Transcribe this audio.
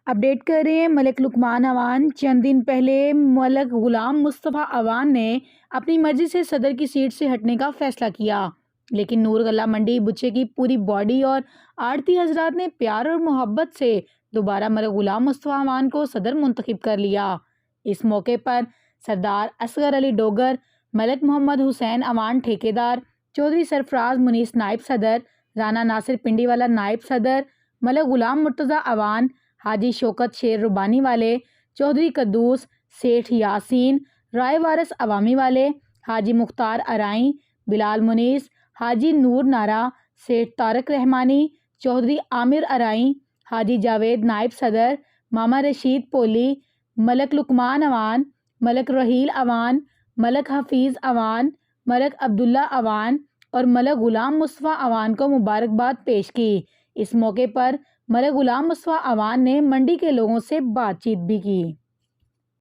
Update کر رہے ہیں ملک لقمان اوان۔ چند دن پہلے ملک غلام مصطفیٰ اوان نے اپنی مرضی سے صدر کی سیٹ سے ہٹنے کا فیصلہ کیا، لیکن نور غلہ منڈی بچے کی پوری باڈی اور آڑتی حضرات نے پیار اور محبت سے دوبارہ ملک غلام مصطفیٰ اوان کو صدر منتخب کر لیا۔ اس موقع پر سردار اصغر علی ڈوگر، ملک محمد حسین اوان ٹھیکیدار، چودھری سرفراز منیس نائب صدر، رانا ناصر پنڈی والا نائب صدر، ملک غلام مرتضیٰ اوان، حاجی شوکت شیر ربانی والے، چودھری قدوس، سیٹھ یاسین، رائے وارث عوامی والے، حاجی مختار ارائیں، بلال منیس، حاجی نور نارا، سیٹھ طارق رحمانی، چودھری عامر ارائیں، حاجی جاوید نائب صدر، ماما رشید پولی، ملک لقمان اوان، ملک رحیل اوان، ملک حفیظ اوان، ملک عبداللہ اوان اور ملک غلام مصطفیٰ اوان کو مبارکباد پیش کی۔ اس موقع پر ملک غلام مصطفیٰ اوان نے منڈی کے لوگوں سے بات چیت بھی کی۔